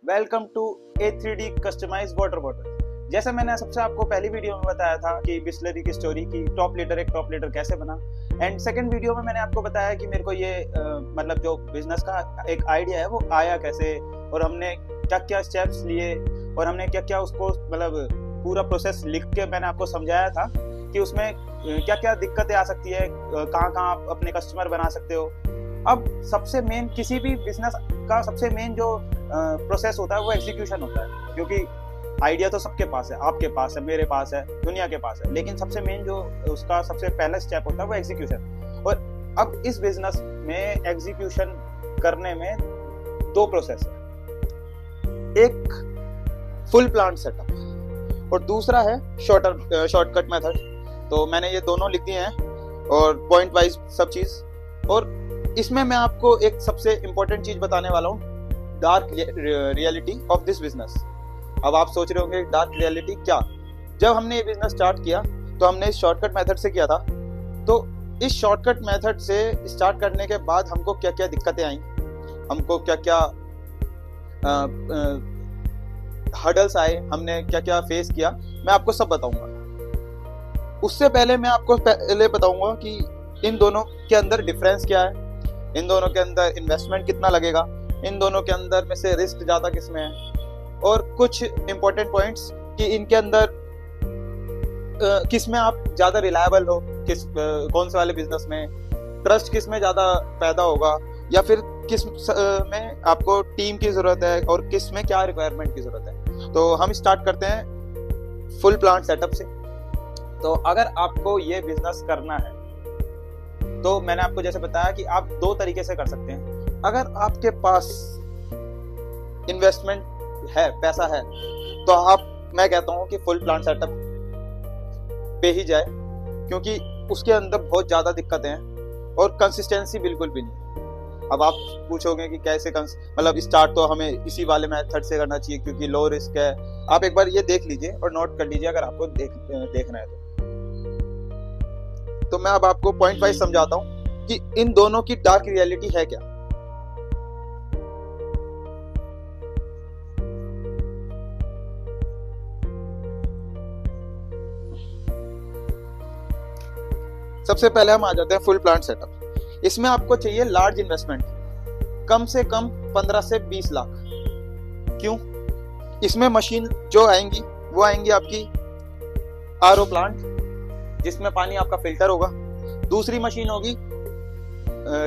Welcome to A3D customize water bottle. जैसे मैंने सबसे आपको पहली वीडियो में बताया था कि बिस्लरी की स्टोरी की एक टॉप लीडर कैसे बना, एंड सेकंड वीडियो में मैंने आपको बताया कि मेरे को ये मतलब जो बिजनेस का एक आइडिया है वो आया कैसे, और हमने क्या क्या स्टेप्स लिए, और हमने क्या क्या उसको मतलब पूरा प्रोसेस लिख के मैंने आपको समझाया था कि उसमें क्या क्या दिक्कतें आ सकती है, कहाँ कहाँ आप अपने कस्टमर बना सकते हो। अब सबसे मेन किसी भी बिजनेस का सबसे मेन जो प्रोसेस होता है वो एग्जीक्यूशन होता है, क्योंकि आइडिया तो सबके पास है, आपके पास है, मेरे पास है, दुनिया के पास है, लेकिन सबसे मेन जो उसका सबसे पहला स्टेप होता है वो एग्जीक्यूशन। और अब इस बिजनेस में एग्जीक्यूशन करने में दो प्रोसेस है, एक फुल प्लांट सेटअप और दूसरा है शॉर्टकट मेथड। तो मैंने ये दोनों लिख दिए हैं और पॉइंट वाइज सब चीज। और इसमें मैं आपको एक सबसे इंपॉर्टेंट चीज बताने वाला हूँ, dark reality of this business. अब आप सोच रहे होंगे डार्क रियलिटी क्या। जब हमने ये बिजनेस स्टार्ट किया तो हमने इस शॉर्टकट मेथड से किया था। तो इस शॉर्टकट मेथड से स्टार्ट करने के बाद हमको क्या क्या दिक्कतें आई, हमको क्या क्या हर्डल्स आए, हमने क्या क्या फेस किया, मैं आपको सब बताऊंगा। उससे पहले मैं आपको पहले बताऊंगा कि इन दोनों के अंदर डिफरेंस क्या है, इन दोनों के अंदर इन्वेस्टमेंट कितना लगेगा, इन दोनों के अंदर में से रिस्क ज्यादा किसमें है, और कुछ इंपॉर्टेंट पॉइंट्स कि इनके अंदर किस में आप ज्यादा रिलायबल हो, किस कौन से वाले बिजनेस में ट्रस्ट किस में ज्यादा पैदा होगा, या फिर किस में आपको टीम की जरूरत है और किस में क्या रिक्वायरमेंट की जरूरत है। तो हम स्टार्ट करते हैं फुल प्लांट सेटअप से। तो अगर आपको ये बिजनेस करना है तो मैंने आपको जैसे बताया कि आप दो तरीके से कर सकते हैं। अगर आपके पास इन्वेस्टमेंट है, पैसा है, तो मैं कहता हूं कि फुल प्लांट सेटअप पे ही जाए, क्योंकि उसके अंदर बहुत ज्यादा दिक्कतें हैं और कंसिस्टेंसी बिल्कुल भी नहीं। अब आप पूछोगे कि कैसे मतलब स्टार्ट तो हमें इसी वाले मेथड से करना चाहिए क्योंकि लो रिस्क है। आप एक बार ये देख लीजिए और नोट कर लीजिए अगर आपको देखना है तो मैं अब आपको पॉइंट वाइज समझाता हूं कि इन दोनों की डार्क रियलिटी है क्या। सबसे पहले हम आ जाते हैं फुल प्लांट सेटअप। इसमें आपको चाहिए लार्ज इन्वेस्टमेंट, कम से कम 15 से 20 लाख। क्यों? इसमें मशीन जो आएंगी वो आएंगी आपकी आरओ प्लांट, जिसमें पानी आपका फिल्टर होगा। दूसरी मशीन होगी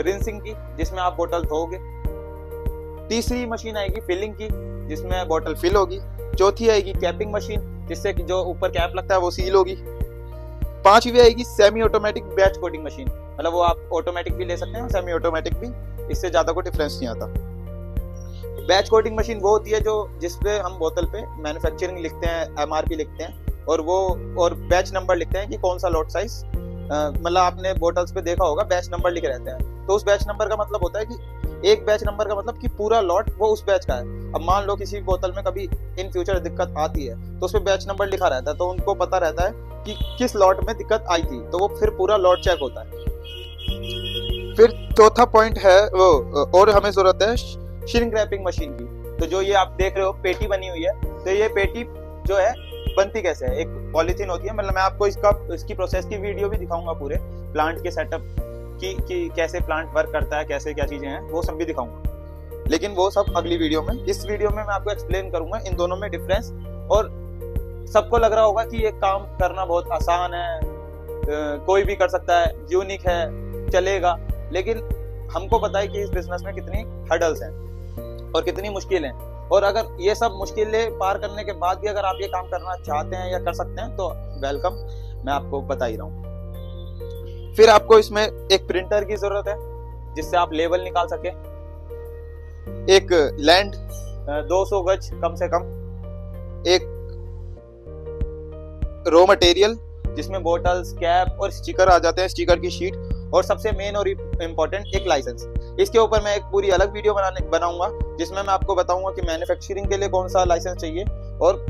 रिंसिंग की, जिसमें आप बोतल धोगे। तीसरी मशीन आएगी फिलिंग की, जिसमें बोतल फिल होगी। चौथी आएगी कैपिंग मशीन, जिससे कि जो ऊपर कैप लगता है वो सील होगी। पांचवी आएगी semi automatic batch coating machine, मतलब वो आप ऑटोमेटिक भी ले सकते हैं, सेमी ऑटोमेटिक भी, इससे ज्यादा कोई डिफरेंस नहीं आता। बैच कोटिंग मशीन वो होती है जिसपे हम बोतल पे मैन्युफैक्चरिंग लिखते हैं, एमआरपी लिखते हैं, और बैच नंबर लिखते हैं कि कौन सा लॉट साइज, मतलब आपने बोटल्स पे देखा होगा बैच नंबर लिखे रहते हैं। तो उस बैच नंबर का मतलब होता है कि एक बैच नंबर का मतलब कि पूरा लॉट वो उस बैच का है। अब मान लो किसी बोतल में कभी इन फ्यूचर दिक्कत आती है तो उसपे बैच नंबर लिखा रहता है, तो उनको पता रहता है कि किस लॉट में दिक्कत आई थी, तो वो फिर पूरा लॉट चेक होता है। फिर चौथा पॉइंट है वो, और हमें जरूरत है श्रिंक रैपिंग मशीन की। तो जो ये आप देख रहे हो पेटी बनी हुई है, तो ये पेटी जो है बनती कैसे है, एक पॉलीथीन होती है, मतलब मैं आपको इसकी प्रोसेस की वीडियो भी दिखाऊंगा पूरे प्लांट के सेटअप की कैसे प्लांट वर्क करता है, कैसे क्या चीजें हैं, वो सब भी दिखाऊंगा, लेकिन वो सब अगली वीडियो में। इस वीडियो में मैं आपको एक्सप्लेन करूंगा इन दोनों में डिफरेंस। और सबको लग रहा होगा कि ये काम करना बहुत आसान है, कोई भी कर सकता है, यूनिक है, चलेगा, लेकिन हमको पता है कि इस बिजनेस में कितनी हर्डल्स हैं और कितनी मुश्किल हैं। और अगर ये सब मुश्किलें पार करने के बाद भी अगर आप ये काम करना चाहते हैं या कर सकते हैं तो वेलकम, मैं आपको बता ही रहा हूँ। फिर आपको इसमें एक प्रिंटर की जरूरत है जिससे आप लेबल निकाल सके, एक लैंड 200 गज कम से कम, एक रॉ मटेरियल जिसमें बोटल्स, कैप और स्टिकर आ जाते हैं, स्टिकर की शीट, और सबसे मेन और इम्पोर्टेंट एक लाइसेंस। इसके ऊपर मैं एक पूरी अलग वीडियो बनाऊंगा जिसमें मैं आपको बताऊंगा कि मैन्युफैक्चरिंग के लिए कौन सा लाइसेंस चाहिए और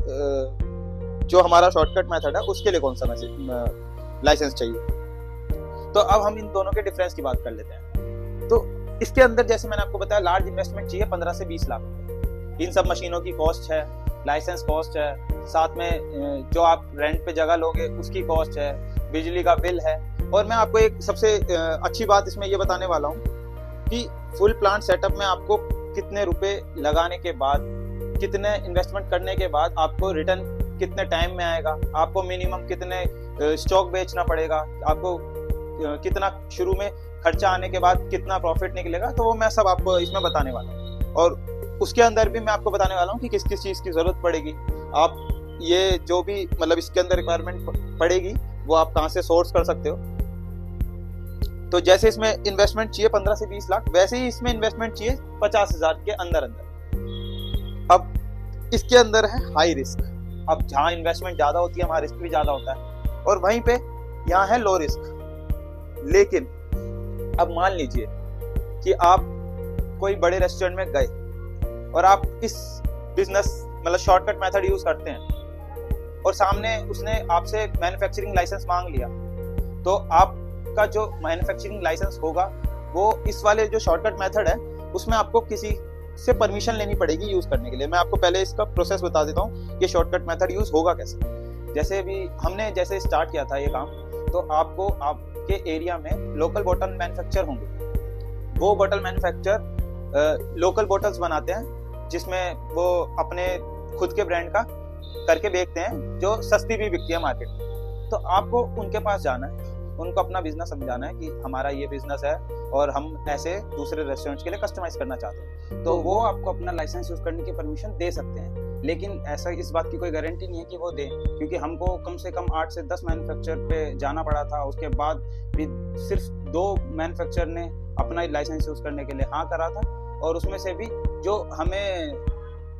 जो हमारा शॉर्टकट मेथड है उसके लिए कौन सा लाइसेंस चाहिए। तो अब हम इन दोनों के डिफरेंस की बात कर लेते हैं। तो इसके अंदर जैसे मैंने आपको बताया लार्ज इन्वेस्टमेंट चाहिए 15 से 20 लाख। इन सब मशीनों की कॉस्ट है, लाइसेंस कॉस्ट है, साथ में जो आप रेंट पे जगह लोगे उसकी कॉस्ट है, बिजली का बिल है। और मैं आपको एक सबसे अच्छी बात इसमें ये बताने वाला हूँ कि फुल प्लांट सेटअप में आपको कितने रुपए लगाने के बाद, कितने इन्वेस्टमेंट करने के बाद आपको रिटर्न कितने टाइम में आएगा, आपको मिनिमम कितने स्टॉक बेचना पड़ेगा, आपको कितना शुरू में खर्चा आने के बाद कितना प्रॉफिट निकलेगा, तो वो मैं सब आपको इसमें बताने वाला हूँ। और उसके अंदर भी मैं आपको बताने वाला हूँ कि किस किस चीज़ की ज़रूरत पड़ेगी, आप ये जो भी मतलब इसके अंदर रिक्वायरमेंट पड़ेगी वो आप कहाँ से सोर्स कर सकते हो। तो जैसे इसमें इन्वेस्टमेंट चाहिए 15 से 20 लाख, वैसे ही इसमें इन्वेस्टमेंट चाहिए 50,000 के अंदर अंदर। अब इसके अंदर है हाई रिस्क। अब जहाँ इन्वेस्टमेंट ज़्यादा होती है वहाँ रिस्क भी ज़्यादा होता है, और वहीं पे यहाँ है लो रिस्क। लेकिन अब मान लीजिए कि आप कोई बड़े रेस्टोरेंट में गए और आप इस बिजनेस मतलब शॉर्टकट मेथड यूज करते हैं और सामने उसने आपसे मैन्युफैक्चरिंग लाइसेंस मांग लिया, तो आपका जो मैन्युफैक्चरिंग लाइसेंस होगा वो इस वाले जो शॉर्टकट मेथड है उसमें आपको किसी से परमिशन लेनी पड़ेगी यूज करने के लिए। मैं आपको पहले इसका प्रोसेस बता देता हूँ कि शॉर्टकट मेथड यूज होगा कैसे। जैसे भी हमने जैसे स्टार्ट किया था ये काम, तो आपको आपके एरिया में लोकल बोतल मैन्युफैक्चर होंगे। वो बोतल मैन्युफैक्चर लोकल बोटल्स बनाते हैं जिसमें वो अपने खुद के ब्रांड का करके बेचते हैं, जो सस्ती भी बिकती है मार्केट में। तो आपको उनके पास जाना है, उनको अपना बिजनेस समझाना है कि हमारा ये बिजनेस है और हम ऐसे दूसरे रेस्टोरेंट्स के लिए कस्टमाइज करना चाहते हैं। तो वो आपको अपना लाइसेंस यूज करने की परमिशन दे सकते हैं, लेकिन ऐसा इस बात की कोई गारंटी नहीं है कि वो दे, क्योंकि हमको कम से कम 8 से 10 मैन्युफैक्चर पे जाना पड़ा था। उसके बाद भी सिर्फ 2 मैन्युफैक्चर ने अपना लाइसेंस यूज करने के लिए हाँ करा था, और उसमें से भी जो हमें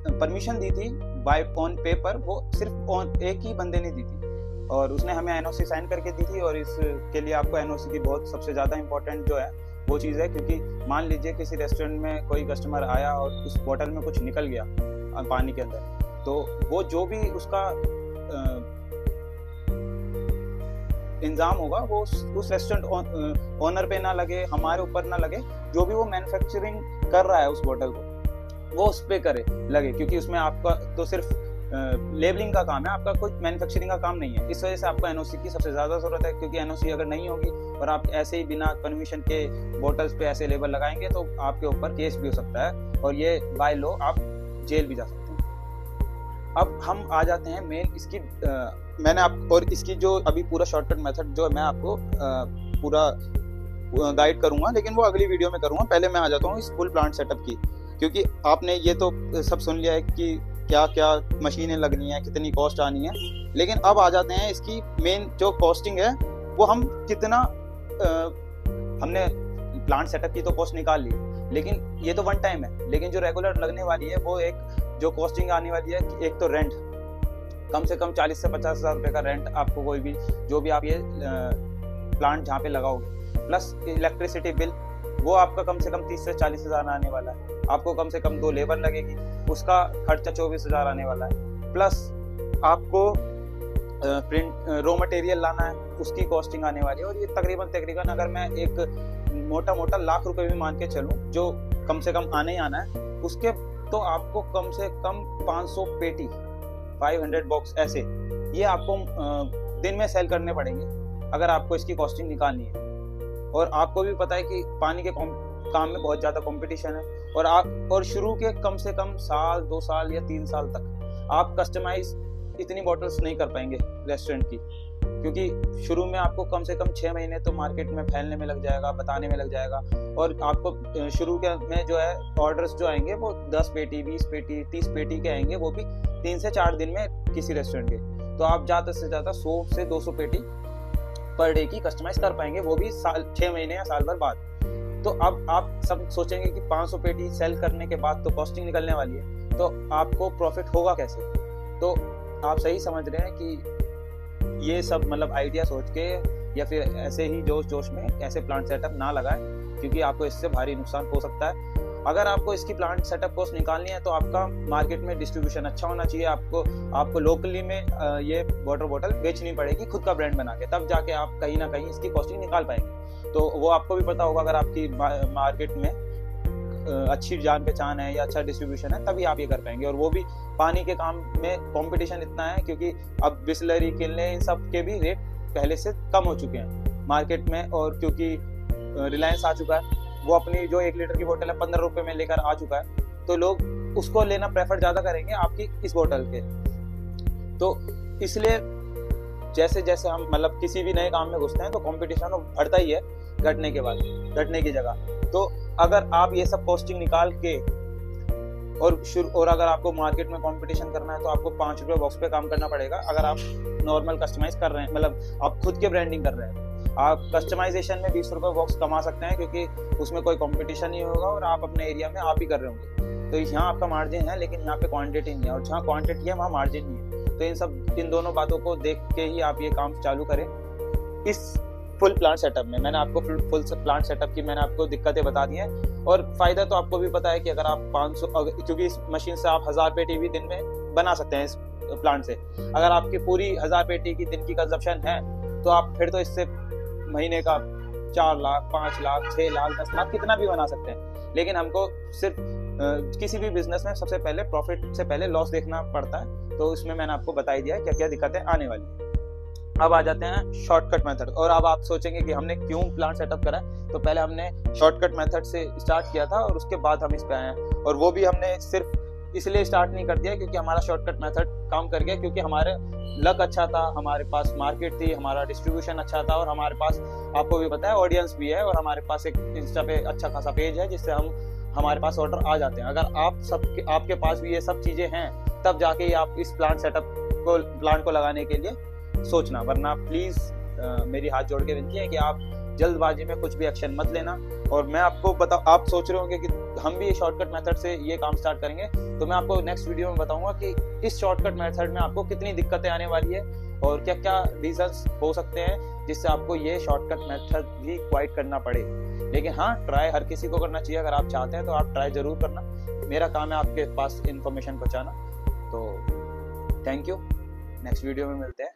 परमिशन दी थी बाय ऑन पेपर वो सिर्फ एक ही बंदे ने दी थी, और उसने हमें एनओसी साइन करके दी थी। और इसके लिए आपको एनओसी की बहुत सबसे ज़्यादा इंपॉर्टेंट जो है वो चीज़ है, क्योंकि मान लीजिए किसी रेस्टोरेंट में कोई कस्टमर आया और उस बोतल में कुछ निकल गया पानी के अंदर, तो वो जो भी उसका इंजाम होगा वो उस रेस्टोरेंट ओनर पे ना लगे, हमारे ऊपर ना लगे। जो भी वो मैन्युफैक्चरिंग कर रहा है उस बोतल को वो उस पे करे लगे, क्योंकि उसमें आपका तो सिर्फ लेबलिंग का काम है, आपका कोई मैन्युफैक्चरिंग का काम नहीं है। इस वजह से आपको एनओसी की सबसे ज़्यादा ज़रूरत है, क्योंकि एनओसी अगर नहीं होगी और आप ऐसे ही बिना परमिशन के बोटल्स पे ऐसे लेबल लगाएंगे तो आपके ऊपर केस भी हो सकता है, और ये बाय लॉ आप जेल भी जा सकते हैं। अब हम आ जाते हैं मेन इसकी मैंने आप और इसकी जो अभी पूरा शॉर्टकट मेथड जो मैं आपको पूरा गाइड करूंगा, लेकिन वो अगली वीडियो में करूंगा। पहले मैं आ जाता हूँ इस फुल प्लांट सेटअप की, क्योंकि आपने ये तो सब सुन लिया है कि क्या क्या मशीनें लगनी है, कितनी कॉस्ट आनी है। लेकिन अब आ जाते हैं इसकी मेन जो कॉस्टिंग है, वो हम कितना हमने प्लांट सेटअप की तो कॉस्ट निकाल ली, लेकिन ये तो वन टाइम है। लेकिन जो रेगुलर लगने वाली है वो एक जो कॉस्टिंग आने वाली है कि एक तो रेंट, कम से कम 40 से 50 हज़ार रुपये का रेंट आपको कोई भी जो भी आप ये प्लांट जहाँ पे लगाओगे, प्लस इलेक्ट्रिसिटी बिल वो आपका कम से कम 30 से 40 हज़ार आने वाला है। आपको कम से कम 2 लेबर लगेगी, उसका खर्चा 24 हज़ार आने वाला है। प्लस आपको प्रिंट रॉ मटेरियल लाना है, उसकी कॉस्टिंग आने वाली है। और ये तकरीबन अगर मैं एक मोटा लाख रुपए भी मान के चलूं जो कम से कम आने ही आना है, उसके तो आपको कम से कम 500 पेटी 500 बॉक्स ऐसे ये आपको दिन में सेल करने पड़ेंगे अगर आपको इसकी कॉस्टिंग निकालनी है। और आपको भी पता है कि पानी के काम में बहुत ज़्यादा कंपटीशन है, और शुरू के कम से कम साल 2 साल या 3 साल तक आप कस्टमाइज इतनी बॉटल्स नहीं कर पाएंगे रेस्टोरेंट की, क्योंकि शुरू में आपको कम से कम 6 महीने तो मार्केट में फैलने में लग जाएगा, बताने में लग जाएगा। और आपको शुरू के में जो है ऑर्डर्स जो आएंगे वो 10 पेटी 20 पेटी 30 पेटी के आएंगे, वो भी 3 से 4 दिन में किसी रेस्टोरेंट के। तो आप ज़्यादा से ज़्यादा 100 से 200 पेटी पर डे की कस्टमाइज कर पाएंगे, वो भी 6 महीने या साल भर बाद। तो अब आप सब सोचेंगे कि 500 पेटी सेल करने के बाद तो कॉस्टिंग निकलने वाली है, तो आपको प्रॉफिट होगा कैसे? तो आप सही समझ रहे हैं कि ये सब मतलब आइडिया सोच के या फिर ऐसे ही जोश में ऐसे प्लांट सेटअप ना लगाएं, क्योंकि आपको इससे भारी नुकसान हो सकता है। अगर आपको इसकी प्लांट सेटअप कॉस्ट निकालनी है तो आपका मार्केट में डिस्ट्रीब्यूशन अच्छा होना चाहिए। आपको लोकली में ये वाटर बॉटल बेचनी पड़ेगी खुद का ब्रांड बना के, तब जाके आप कहीं ना कहीं इसकी कॉस्टिंग निकाल पाएंगे। तो वो आपको भी पता होगा, अगर आपकी मार्केट में अच्छी जान पहचान है या अच्छा डिस्ट्रीब्यूशन है, तभी आप ये कर पाएंगे। और वो भी पानी के काम में कंपटीशन इतना है, क्योंकि अब बिस्लरी, किनले, इन सब के भी रेट पहले से कम हो चुके हैं मार्केट में। और क्योंकि रिलायंस आ चुका है, वो अपनी जो 1 लीटर की बोतल है 15 रुपए में लेकर आ चुका है, तो लोग उसको लेना प्रेफर ज्यादा करेंगे आपकी इस बोतल के। तो इसलिए जैसे जैसे हम मतलब किसी भी नए काम में घुसते हैं तो कंपटीशन बढ़ता ही है घटने की जगह। तो अगर आप ये सब कॉस्टिंग निकाल के और अगर आपको मार्केट में कंपटीशन करना है तो आपको 5 रुपए बॉक्स पे काम करना पड़ेगा। अगर आप नॉर्मल कस्टमाइज कर रहे हैं, मतलब आप खुद के ब्रांडिंग कर रहे हैं, आप कस्टमाइजेशन में 20 रुपए बॉक्स कमा सकते हैं, क्योंकि उसमें कोई कंपटीशन नहीं होगा और आप अपने एरिया में आप ही कर रहे होंगे। तो यहाँ आपका मार्जिन है, लेकिन यहाँ पे क्वांटिटी नहीं है, और जहाँ क्वांटिटी है वहाँ मार्जिन नहीं है। तो इन दोनों बातों को देख के ही आप ये काम चालू करें। इस फुल प्लांट सेटअप में मैंने आपको फुल प्लांट सेटअप की मैंने आपको दिक्कतें बता दी हैं, और फायदा तो आपको भी पता है कि अगर आप 500, क्योंकि इस मशीन से आप 1000 पेटी भी दिन में बना सकते हैं इस प्लांट से। अगर आपकी पूरी 1000 पेटी की दिन की कंजप्शन है तो आप फिर तो इससे महीने का 4 लाख, 5 लाख, 6 लाख, 10 लाख कितना भी बना सकते हैं। लेकिन हमको सिर्फ किसी भी बिजनेस में सबसे पहले प्रॉफिट से पहले लॉस देखना पड़ता है। तो इसमें मैंने आपको बताई दिया है क्या क्या दिक्कतें आने वाली है। अब आ जाते हैं शॉर्टकट मेथड। और अब आप सोचेंगे कि हमने क्यों प्लांट सेटअप करा है, तो पहले हमने शॉर्टकट मेथड से स्टार्ट किया था और उसके बाद हम इस पे आए हैं। और वो भी हमने सिर्फ इसलिए स्टार्ट नहीं कर दिया क्योंकि हमारा शॉर्टकट मेथड काम कर गया, क्योंकि हमारे लक अच्छा था, हमारे पास मार्केट थी, हमारा डिस्ट्रीब्यूशन अच्छा था, और हमारे पास आपको भी पता है ऑडियंस भी है, और हमारे पास एक इंस्टा पे अच्छा खासा पेज है जिससे हमारे पास ऑर्डर आ जाते हैं। अगर आपके पास भी ये सब चीजें हैं तब जाके आप इस प्लांट को लगाने के लिए सोचना, वरना प्लीज मेरी हाथ जोड़ के विनती है कि आप जल्दबाजी में कुछ भी एक्शन मत लेना। और मैं आपको आप सोच रहे होंगे कि हम भी शॉर्टकट मेथड से ये काम स्टार्ट करेंगे, तो मैं आपको नेक्स्ट वीडियो में बताऊंगा कि इस शॉर्टकट मेथड में आपको कितनी दिक्कतें आने वाली है और क्या क्या रीजंस हो सकते हैं जिससे आपको ये शॉर्टकट मेथड भी क्वाइट करना पड़े। लेकिन हाँ, ट्राई हर किसी को करना चाहिए। अगर आप चाहते हैं तो आप ट्राई जरूर करना। मेरा काम है आपके पास इन्फॉर्मेशन पहुंचाना। तो थैंक यू, नेक्स्ट वीडियो में मिलते हैं।